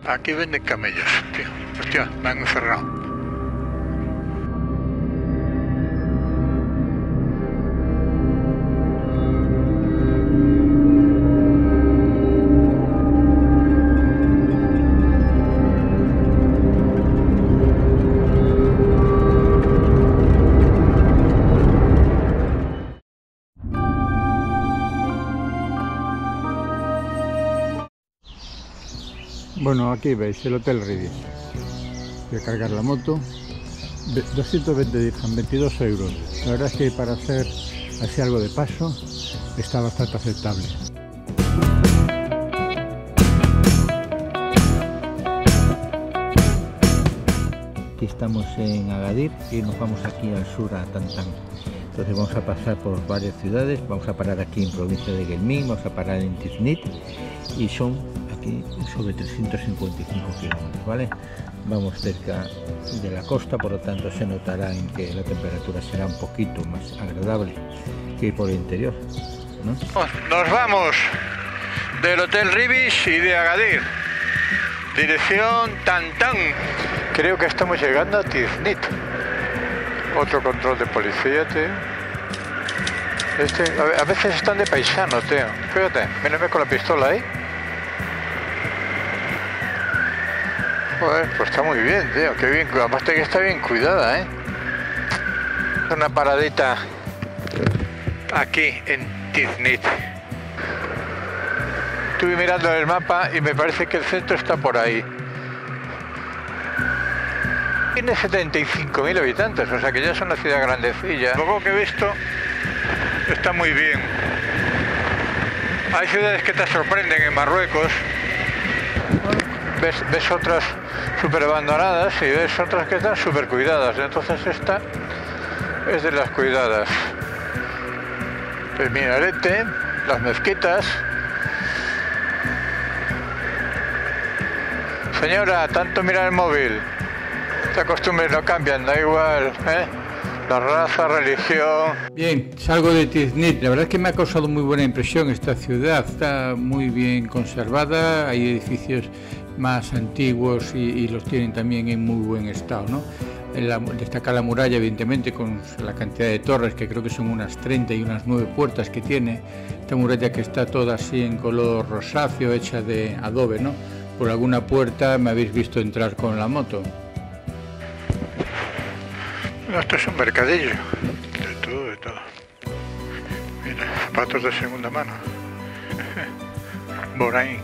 Aquí venden camellos, tío. Hostia, me han encerrado. Bueno, aquí veis el Hotel Ribis. Voy a cargar la moto. 220 dirham, 22 euros. La verdad es que para hacer así algo de paso está bastante aceptable. Aquí estamos en Agadir y nos vamos aquí al sur a Tantan. Entonces vamos a pasar por varias ciudades, vamos a parar aquí en provincia de Guelmim, vamos a parar en Tiznit y son aquí sobre 355 kilómetros, ¿vale? Vamos cerca de la costa, por lo tanto se notará en que la temperatura será un poquito más agradable que por el interior, ¿no? Nos vamos del Hotel Ribis y de Agadir, dirección Tantan. Creo que estamos llegando a Tiznit. Otro control de policía, tío. A veces están de paisano, tío. Fíjate, mírame con la pistola ahí. Joder, pues está muy bien, tío. Qué bien. Aparte que está bien cuidada, ¿eh? Una paradita aquí en Tiznit. Estuve mirando el mapa y me parece que el centro está por ahí. Tiene 75.000 habitantes, o sea que ya es una ciudad grandecilla. Lo poco que he visto está muy bien. Hay ciudades que te sorprenden en Marruecos. Ves otras súper abandonadas y ves otras que están súper cuidadas. Entonces esta es de las cuidadas. El minarete, las mezquitas. Señora, tanto mirar el móvil. Estas costumbres no cambian, da igual, ¿eh? La raza, religión. Bien, salgo de Tiznit. La verdad es que me ha causado muy buena impresión esta ciudad. Está muy bien conservada, hay edificios más antiguos y los tienen también en muy buen estado, ¿no? Destaca la muralla, evidentemente, con la cantidad de torres, que creo que son unas 30 y unas 9 puertas que tiene. Esta muralla que está toda así en color rosáceo, hecha de adobe, ¿no? Por alguna puerta me habéis visto entrar con la moto. Esto es un mercadillo, de todo, de todo. Mira, zapatos de segunda mano. Boraín.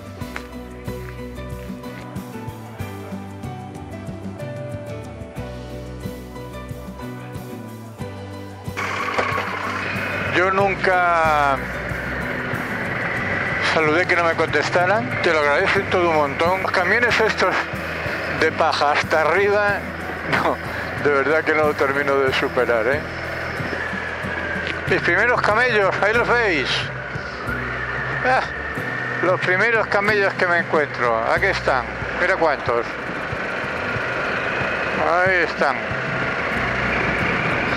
Yo nunca saludé que no me contestaran, te lo agradecen todo un montón. Los camiones estos de paja hasta arriba, no. De verdad que no lo termino de superar, ¿eh? Mis primeros camellos, ahí los veis. Ah, los primeros camellos que me encuentro. Aquí están. Mira cuántos. Ahí están.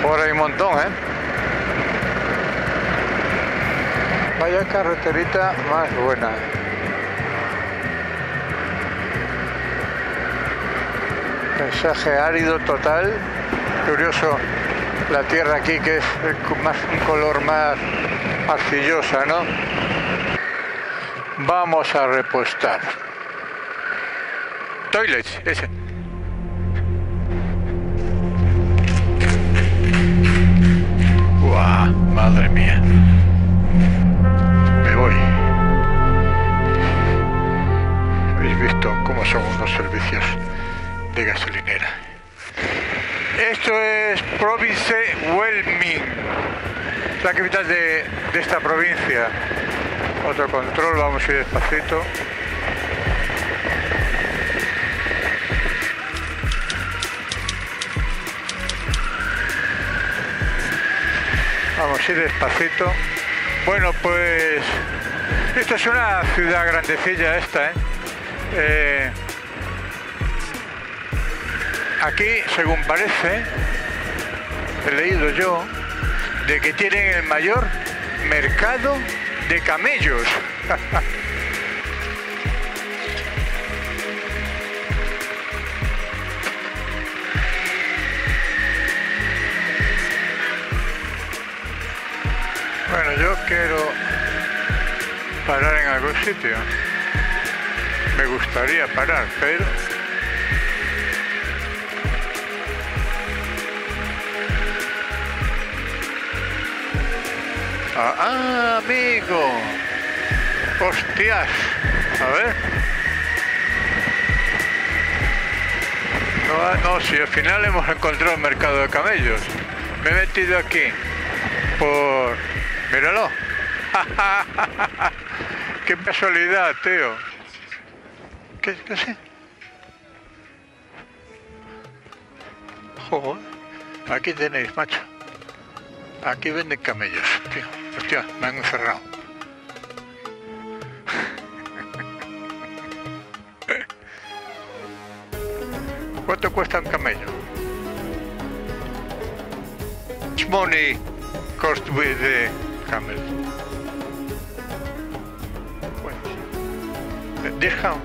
Ahora hay un montón, ¿eh? Vaya carreterita más buena. Paisaje árido total. Curioso la tierra aquí, que es más un color más arcillosa, ¿no? Vamos a repostar. Toilets, ese. ¡Guau! Madre mía. Me voy. ¿Habéis visto cómo son unos servicios de gasolinera? Esto es Province Guelmim, la capital de esta provincia. Otro control, vamos a ir despacito. Vamos a ir despacito. Bueno, pues esta es una ciudad grandecilla esta, ¿eh? Aquí, según parece, he leído yo, de que tienen el mayor mercado de camellos. quiero parar en algún sitio. Me gustaría parar, pero... ¡Ah, amigo! ¡Hostias! A ver. No, si al final hemos encontrado el mercado de camellos. Me he metido aquí por... ¡Míralo! ¡Qué casualidad, tío! ¿Qué sé? Joder. Aquí tenéis, macho. Aquí venden camellos, tío. Hostia, me han encerrado. ¿Cuánto cuesta un camello? Much money cost with the camel. Bueno, dirham.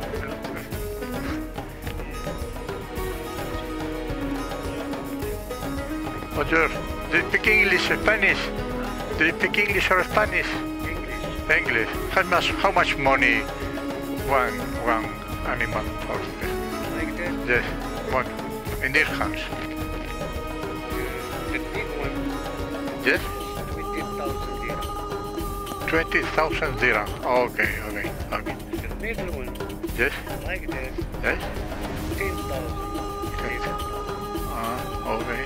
Bonjour. Do you speak English or Spanish? Do you speak English or Spanish? English. How much money one animal for? Like that? Yes. One. In dirhams. The big one, Yes. 20,000 dirham. 20,000 dirham. Okay. The middle one, Yes. like that, Yes. 10,000. Okay.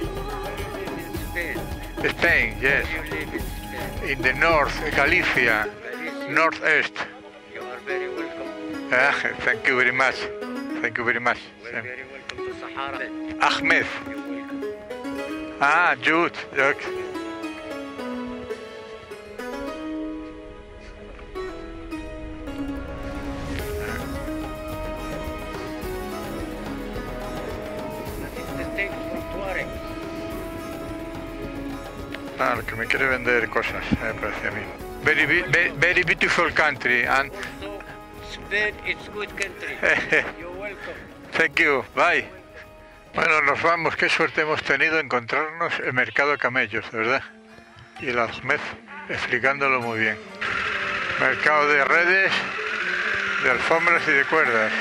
In Spain. Spain. Yes. You live in Spain. In the north, Galicia, Galicia. northeast. You are very welcome. Thank you very much. Thank you very much. We're very welcome to Sahara. Ahmed. You're welcome. Jude. Okay. The steak from Tuareg. Lo que me quiere vender cosas, me parece a mí. Very beautiful country and Also, Spain, it's good country. You're welcome. thank you, bye. Bueno, nos vamos, qué suerte hemos tenido encontrarnos el mercado de camellos, de verdad. Y el Ahmed explicándolo muy bien. Mercado de redes, de alfombras y de cuerdas.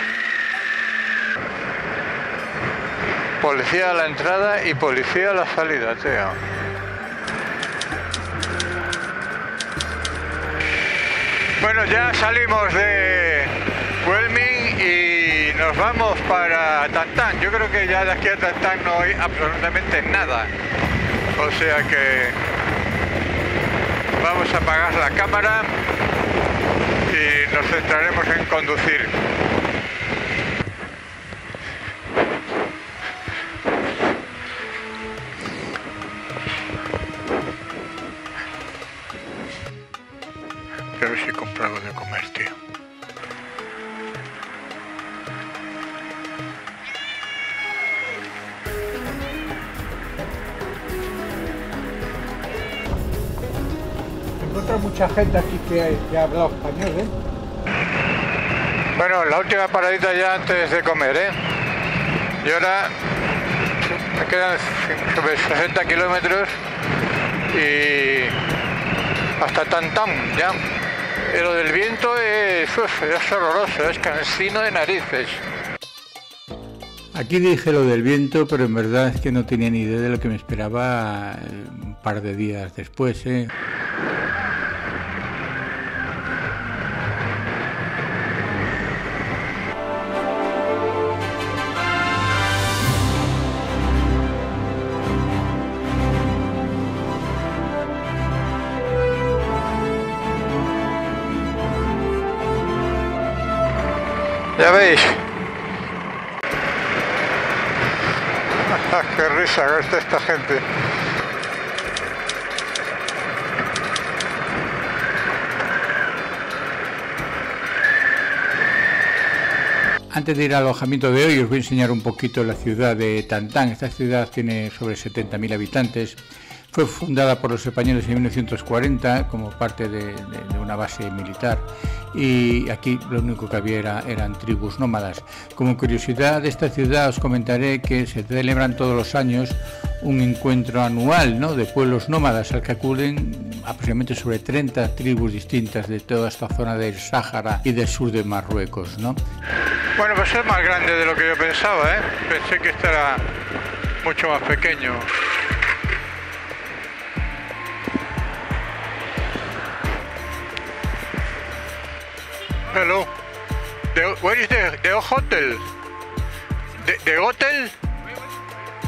Policía a la entrada y policía a la salida, tío. Bueno, ya salimos de Welming y nos vamos para Tantán. Yo creo que ya de aquí a Tantán no hay absolutamente nada. O sea que vamos a apagar la cámara y nos centraremos en conducir. A ver si compro algo de comer, tío. Encuentro mucha gente aquí que ha hablado español, ¿eh? Bueno, la última paradita ya antes de comer, ¿eh? Y ahora me quedan sobre 60 kilómetros y hasta Tantán, ya. Y lo del viento es horroroso, es cansino de narices. Aquí dije lo del viento, pero en verdad es que no tenía ni idea de lo que me esperaba un par de días después, ¿eh? Ya veis. Qué risa gasta esta gente. Antes de ir al alojamiento de hoy os voy a enseñar un poquito la ciudad de Tantán. Esta ciudad tiene sobre 70.000 habitantes. Fue fundada por los españoles en 1940 como parte de una base militar y aquí lo único que había eran tribus nómadas. Como curiosidad de esta ciudad os comentaré que se celebran todos los años un encuentro anual, ¿no?, de pueblos nómadas al que acuden aproximadamente sobre 30 tribus distintas de toda esta zona del Sáhara y del sur de Marruecos, ¿no? Bueno, pues es más grande de lo que yo pensaba, ¿eh? Pensé que este era mucho más pequeño. Hello. Where is the hotel? The hotel?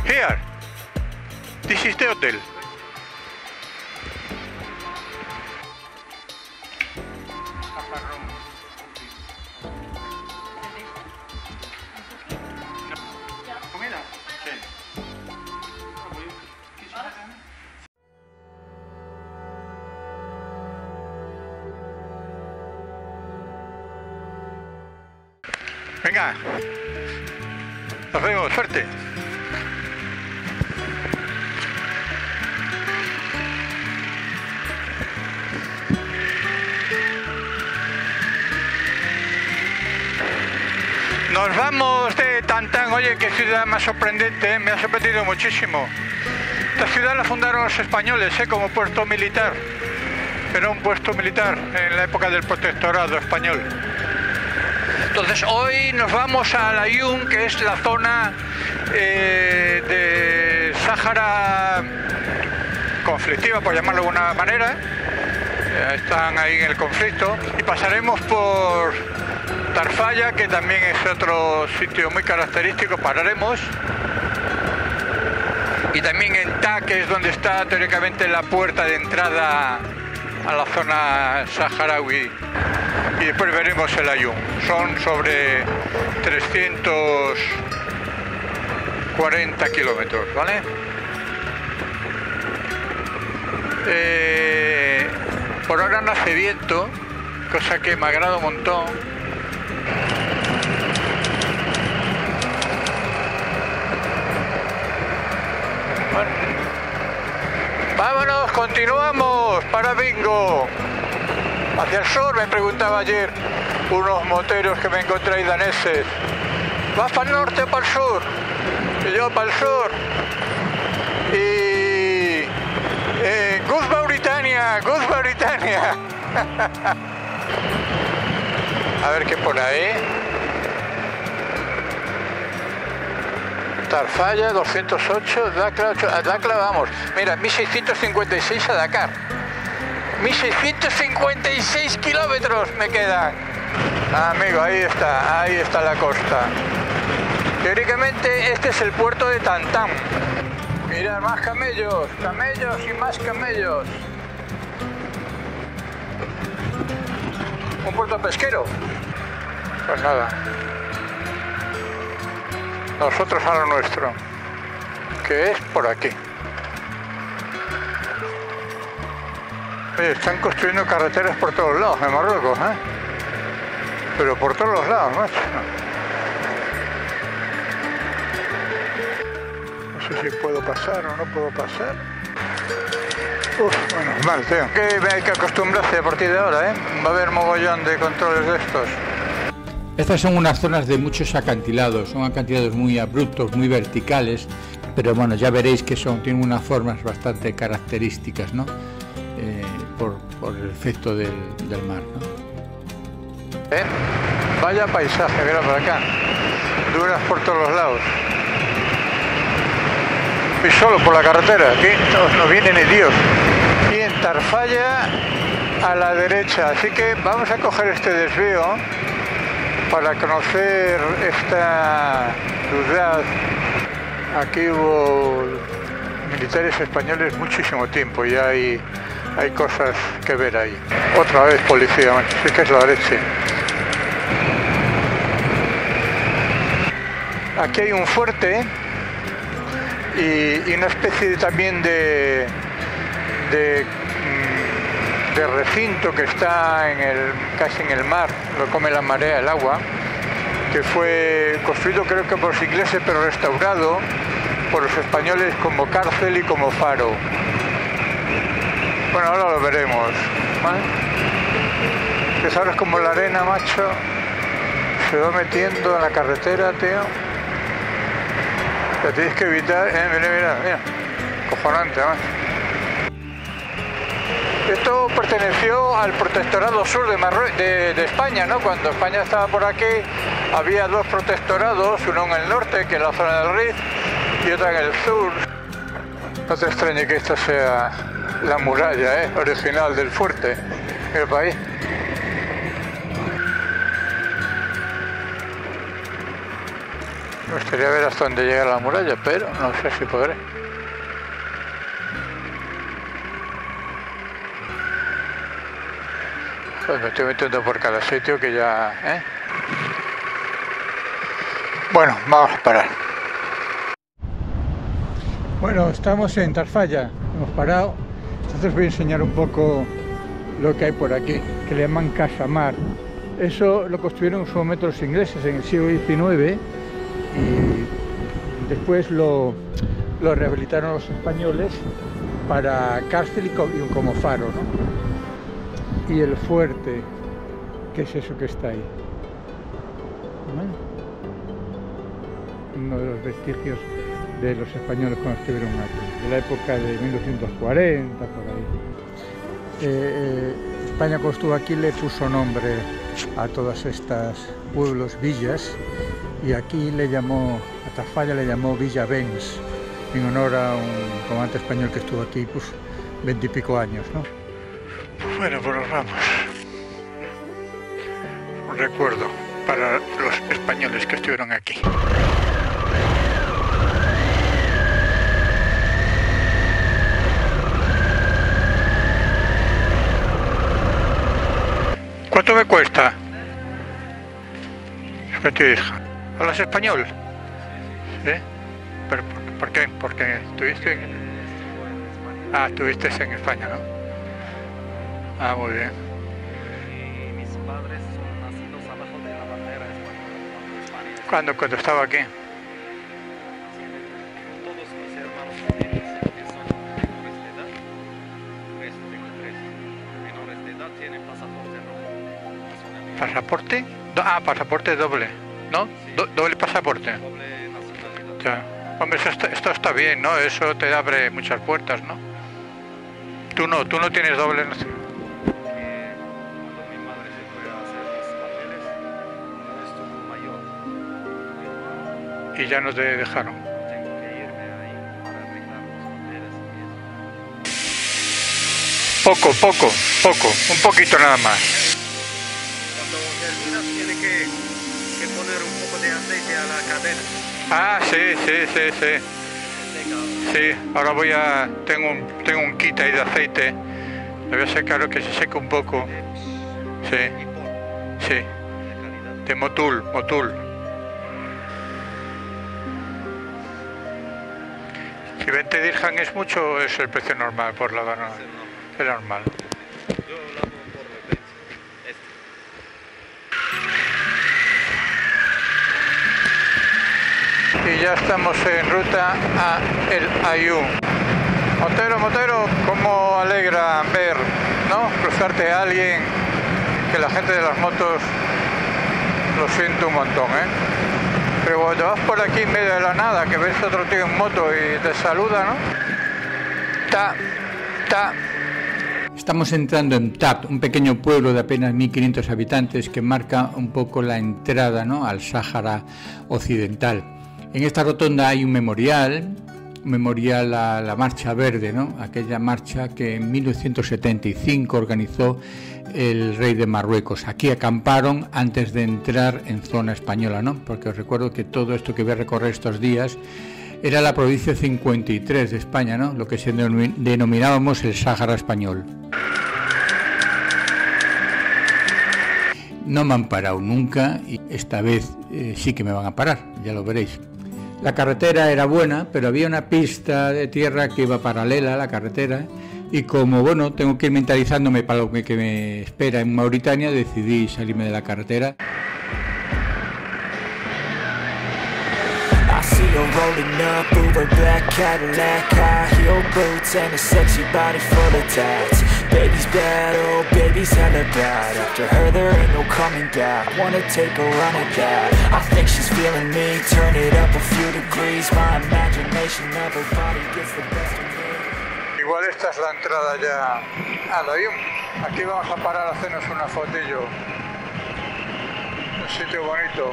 Here. This is the hotel. Venga, nos vemos, suerte. Nos vamos de Tantán. Oye, qué ciudad más sorprendente, ¿eh? Me ha sorprendido muchísimo. Esta ciudad la fundaron los españoles, como puesto militar. Era un puesto militar en la época del protectorado español. Entonces hoy nos vamos a Al Aaiún, que es la zona de Sáhara conflictiva, por llamarlo de alguna manera. Están ahí en el conflicto. Y pasaremos por Tarfaya, que también es otro sitio muy característico, pararemos. Y también en Ta, que es donde está teóricamente la puerta de entrada a la zona saharaui. Y después veremos el Aaiún. Son sobre 340 kilómetros, ¿vale? Por ahora no hace viento, cosa que me agrada un montón. Bueno. Vámonos, continuamos para Bingo. Hacia el sur, me preguntaba ayer unos moteros que me encontré ahí daneses. ¿Vas para el norte o para el sur? Y yo para el sur. Y... Good Mauritania, Good Mauritania. A ver qué por ahí. Tarfaya, 208, Dakar, 8, a Dakar vamos. Mira, 1656 a Dakar. 1656 kilómetros me quedan. Amigo, ahí está la costa. Teóricamente este es el puerto de Tantán. Mirad, más camellos, camellos y más camellos. Un puerto pesquero. Pues nada. Nosotros a lo nuestro, que es por aquí. Oye, están construyendo carreteras por todos lados en Marruecos, ¿eh? Pero por todos los lados, macho. No sé si puedo pasar o no puedo pasar. Uf, bueno, mal, tío. Que hay que acostumbrarse a partir de ahora, ¿eh? Va a haber mogollón de controles de estos. Estas son unas zonas de muchos acantilados, son acantilados muy abruptos, muy verticales, pero bueno, ya veréis que tienen unas formas bastante características, ¿no? Por el efecto del mar, ¿no? Vaya paisaje, mira por acá, dunas por todos los lados. Y solo por la carretera, aquí no viene ni Dios. Y en Tarfaya a la derecha, así que vamos a coger este desvío para conocer esta ciudad. Aquí hubo militares españoles muchísimo tiempo y hay cosas que ver ahí. Otra vez policía, macho, es que es la leche. Aquí hay un fuerte y una especie también de recinto que está casi en el mar, lo come la marea, el agua, que fue construido creo que por los ingleses pero restaurado por los españoles como cárcel y como faro. Bueno, ahora lo veremos, ¿vale? Que sabes como la arena, macho, se va metiendo en la carretera, tío. La tienes que evitar, mira, mira, mira. acojonante, ¿no? Esto perteneció al protectorado sur de España, ¿no? Cuando España estaba por aquí, había dos protectorados, uno en el norte, que es la zona del Rif, y otro en el sur. No te extrañe que esta sea la muralla, original del fuerte. Mira para ahí. Me gustaría ver hasta dónde llega la muralla, pero no sé si podré. Pues me estoy metiendo por cada sitio que ya... Bueno, vamos a parar. Bueno, estamos en Tarfaya, hemos parado. Entonces voy a enseñar un poco lo que hay por aquí, que le llaman Casamar. Eso lo construyeron en su momento los ingleses en el siglo XIX y después lo rehabilitaron los españoles para cárcel y como faro, ¿no? Y el fuerte, ¿qué es eso que está ahí? ¿Vale? Uno de los vestigios de los españoles cuando estuvieron aquí, de la época de 1940, por ahí. España cuando estuvo aquí le puso nombre a todas estas pueblos, villas, y aquí le llamó, a Tarfaya le llamó Villa Bens, en honor a un comandante español que estuvo aquí, pues, 20 y pico años, ¿no? Bueno, pues nos vamos. Un recuerdo para los españoles que estuvieron aquí. ¿Cuánto me cuesta? ¿Hablas español? ¿Sí? ¿Pero por qué? Porque estuviste en... Ah, estuviste en España, ¿no? Ah, muy bien. Y mis padres son nacidos abajo de la bandera española. ¿Cuándo estaba aquí? Todos mis hermanos que son menores de edad, tres menores de edad tienen pasaporte rojo. ¿Pasaporte? Pasaporte doble, ¿no? Sí. Doble pasaporte. Doble nacionalidad. Ya. Hombre, esto está bien, ¿no? Eso te abre muchas puertas, ¿no? Tú no tienes doble nacionalidad. Y ya no te dejaron. Tengo que irme ahí para arreglar los papeles y eso. Poco, un poquito nada más. Cuando terminas tiene que poner un poco de aceite a la cadena. Ah, sí. Sí, ahora tengo un kit ahí de aceite. Le voy a secar que se seque un poco. Sí. De Motul. Si 20 dirham es mucho, es el precio normal por lavar, ¿no? Es normal. Yo lavo por 20. Y ya estamos en ruta a El Aaiún. Motero, cómo alegra ver, ¿no? Cruzarte a alguien, que la gente de las motos lo siente un montón, Pero cuando vas por aquí en medio de la nada, que ves otro tío en moto y te saluda, ¿no? Estamos entrando en Tat, un pequeño pueblo de apenas 1500 habitantes que marca un poco la entrada, ¿no?, al Sáhara Occidental. En esta rotonda hay un memorial a la Marcha Verde, ¿no?, aquella marcha que en 1975 organizó el rey de Marruecos. Aquí acamparon antes de entrar en zona española, ¿no?, porque os recuerdo que todo esto que voy a recorrer estos días era la provincia 53 de España, ¿no?, lo que se denominábamos el Sáhara español. No me han parado nunca y esta vez sí que me van a parar, ya lo veréis. La carretera era buena, pero había una pista de tierra que iba paralela a la carretera y como, bueno, tengo que ir mentalizándome para lo que me espera en Mauritania, decidí salirme de la carretera. Rolling up Uber black Cadillac, high heel boots and a sexy body full of tats. Baby's bad, oh baby's hella bad. After her there ain't no coming back. Wanna take a run at that. I think she's feeling me. Turn it up a few degrees. My imagination of her body gets the best of me. Igual esta es la entrada ya a Layún. Aquí vamos a parar a hacernos una fotillo. Un sitio bonito.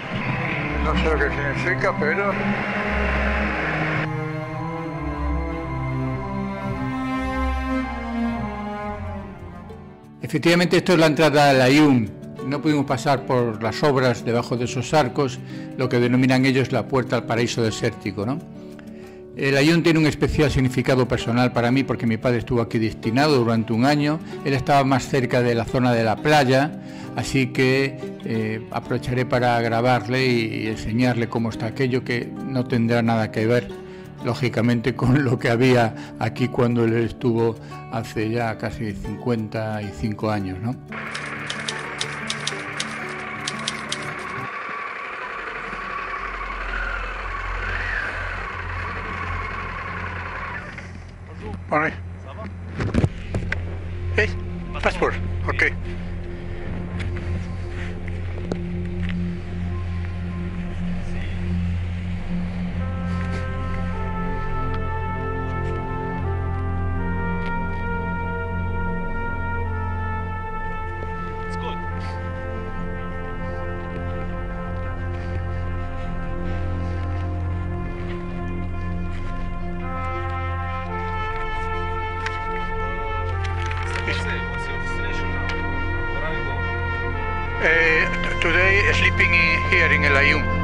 No sé lo que significa, pero... Efectivamente, esto es la entrada a Layún. No pudimos pasar por las obras debajo de esos arcos, lo que denominan ellos la puerta al paraíso desértico, ¿no? El Layún tiene un especial significado personal para mí porque mi padre estuvo aquí destinado durante un año. Él estaba más cerca de la zona de la playa, así que aprovecharé para grabarle y enseñarle cómo está aquello, que no tendrá nada que ver, lógicamente, con lo que había aquí cuando él estuvo hace ya casi 55 años, ¿no? Bonjour. Ça va? Hey, passport. Okay. It's good. What's your destination now? Where are you going? Today sleeping here in El Layún.